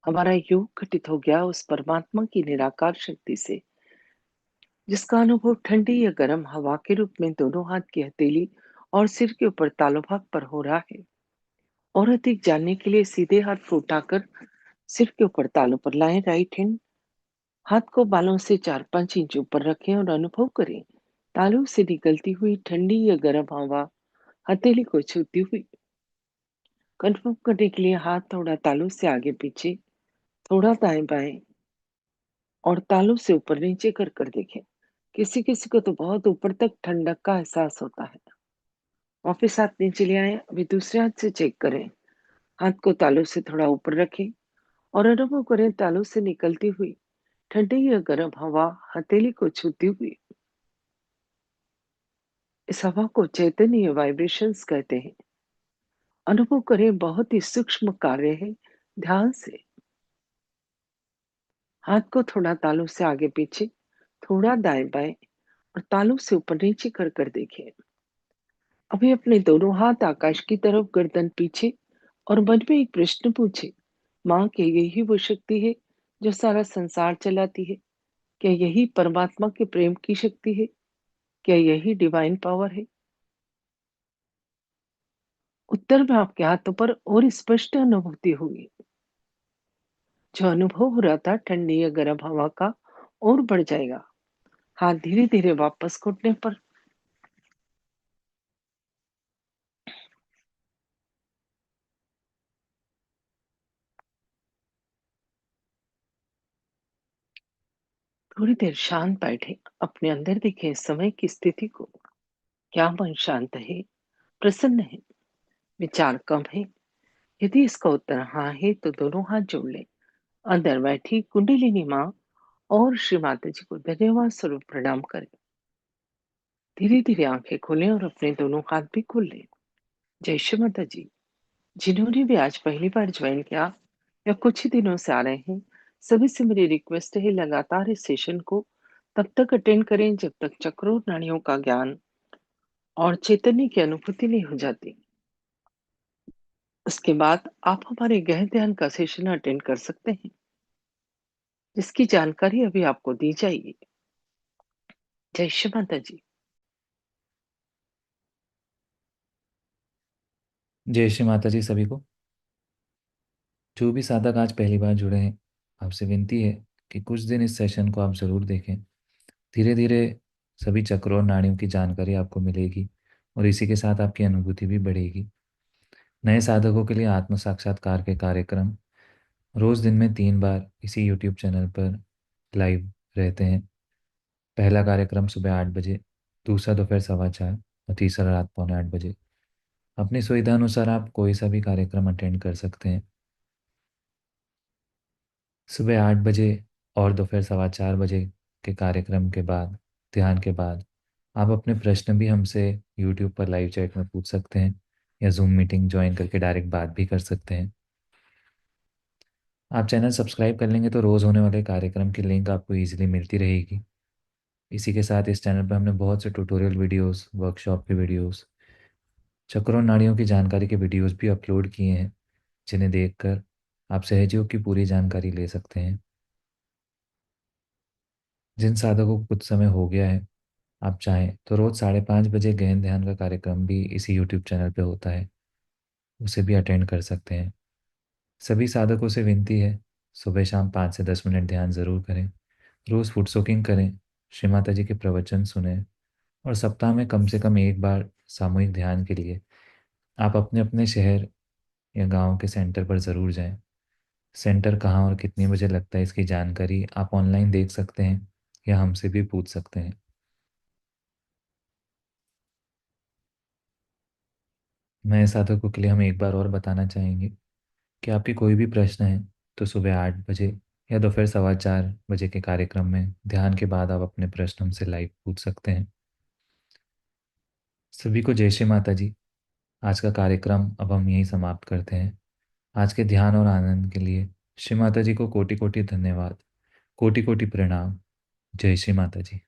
हमारा योग घटित हो गया उस परमात्मा की निराकार शक्ति से, जिसका अनुभव ठंडी या गर्म हवा के रूप में दोनों हाथ की हथेली और सिर के ऊपर तालू भाग पर हो रहा है। और अधिक जानने के लिए सीधे हाथ को उठाकर सिर के ऊपर तालू पर लाएं। राइट हैंड हाथ को बालों से 4-5 इंच ऊपर रखें और अनुभव करें तालू से निकलती हुई ठंडी या गर्म हवा हथेली को छूती हुई। कंफर्म करने के लिए हाथ थोड़ा तालू से आगे पीछे, थोड़ा दाएं बाएं और तालू से ऊपर नीचे कर कर देखें। किसी किसी को तो बहुत ऊपर तक ठंडक का एहसास होता है। वापिस हाथ नीचे ले आए। अभी दूसरे हाथ से चेक करें। हाथ को तालू से थोड़ा ऊपर रखें और अनुभव करें तालू से निकलती हुई ठंडी या गर्म हवा हथेली को छूती हुई। इस हवा को चैतन्य वाइब्रेशंस कहते हैं। अनुभव करें, बहुत ही सूक्ष्म कार्य है। ध्यान से हाथ को थोड़ा तालू से आगे पीछे, थोड़ा दाएं बाएं और तालू से ऊपर नीचे कर कर देखें। अभी अपने दोनों हाथ आकाश की तरफ, गर्दन पीछे और मन में एक प्रश्न पूछे। माँ, क्या यही वो शक्ति है जो सारा संसार चलाती है? क्या यही परमात्मा के प्रेम की शक्ति है? क्या यही डिवाइन पावर है? उत्तर में आपके हाथों पर और स्पष्ट अनुभूति होगी। जो अनुभव हो रहा था ठंडी या गर्म हवा का, और बढ़ जाएगा। हाथ धीरे धीरे वापस घुटने पर। थोड़ी देर शांत बैठे, अपने अंदर देखें समय की स्थिति को। क्या मन शांत है, प्रसन्न है, विचार कम है? यदि इसका उत्तर हाँ है तो दोनों हाथ जोड़ लें। अंदर बैठी कुंडलिनी माँ और श्री माता जी को धन्यवाद स्वरूप प्रणाम करें। धीरे धीरे आंखें खोलें और अपने दोनों हाथ भी खोल लें। जय श्री माता जी। जिन्होंने भी आज पहली बार ज्वाइन किया या कुछ ही दिनों से आ रहे हैं, सभी से मेरी रिक्वेस्ट है, लगातार इस सेशन को तब तक अटेंड करें जब तक चक्रों और नाड़ियों का ज्ञान और चैतन्य की अनुभूति नहीं हो जाती। उसके बाद आप हमारे गहन ध्यान का सेशन अटेंड कर सकते हैं, जिसकी जानकारी अभी आपको दी जाएगी। जय श्री माता जी। जय श्री माता जी सभी को। जो भी साधक आज पहली बार जुड़े हैं, आपसे विनती है कि कुछ दिन इस सेशन को आप ज़रूर देखें। धीरे धीरे सभी चक्रों और नाड़ियों की जानकारी आपको मिलेगी और इसी के साथ आपकी अनुभूति भी बढ़ेगी। नए साधकों के लिए आत्म साक्षात्कार के कार्यक्रम रोज़ दिन में 3 बार इसी यूट्यूब चैनल पर लाइव रहते हैं। पहला कार्यक्रम सुबह 8 बजे, दूसरा दोपहर 4:15 और तीसरा रात 7:45 बजे। अपनी सुविधा अनुसार आप कोई सा भी कार्यक्रम अटेंड कर सकते हैं। सुबह 8 बजे और दोपहर 4:15 बजे के कार्यक्रम के बाद, ध्यान के बाद, आप अपने प्रश्न भी हमसे यूट्यूब पर लाइव चैट में पूछ सकते हैं या जूम मीटिंग ज्वाइन करके डायरेक्ट बात भी कर सकते हैं। आप चैनल सब्सक्राइब कर लेंगे तो रोज़ होने वाले कार्यक्रम की लिंक आपको ईजिली मिलती रहेगी। इसी के साथ इस चैनल पर हमने बहुत से ट्यूटोरियल वीडियोस, वर्कशॉप के वीडियोस, चक्रों और नाड़ियों की जानकारी के वीडियोस भी अपलोड किए हैं, जिन्हें देखकर आप सहजयोग की पूरी जानकारी ले सकते हैं। जिन साधकों को कुछ समय हो गया है, आप चाहें तो रोज़ 5:30 बजे गहन ध्यान का कार्यक्रम भी इसी यूट्यूब चैनल पे होता है, उसे भी अटेंड कर सकते हैं। सभी साधकों से विनती है, सुबह शाम 5 से 10 मिनट ध्यान ज़रूर करें। रोज़ फुट सोकिंग करें, श्री माता जी के प्रवचन सुने और सप्ताह में कम से कम एक बार सामूहिक ध्यान के लिए आप अपने अपने शहर या गांव के सेंटर पर ज़रूर जाएं। सेंटर कहाँ और कितने बजे लगता है, इसकी जानकारी आप ऑनलाइन देख सकते हैं या हमसे भी पूछ सकते हैं। नए साधकों के लिए हम एक बार और बताना चाहेंगे कि आपके कोई भी प्रश्न है तो सुबह 8 बजे या दोपहर 4:15 बजे के कार्यक्रम में ध्यान के बाद आप अपने प्रश्न हमसे लाइव पूछ सकते हैं। सभी को जय श्री माता जी। आज का कार्यक्रम अब हम यहीं समाप्त करते हैं। आज के ध्यान और आनंद के लिए श्री माता जी को कोटि कोटि धन्यवाद, कोटि कोटि प्रणाम। जय श्री माता जी।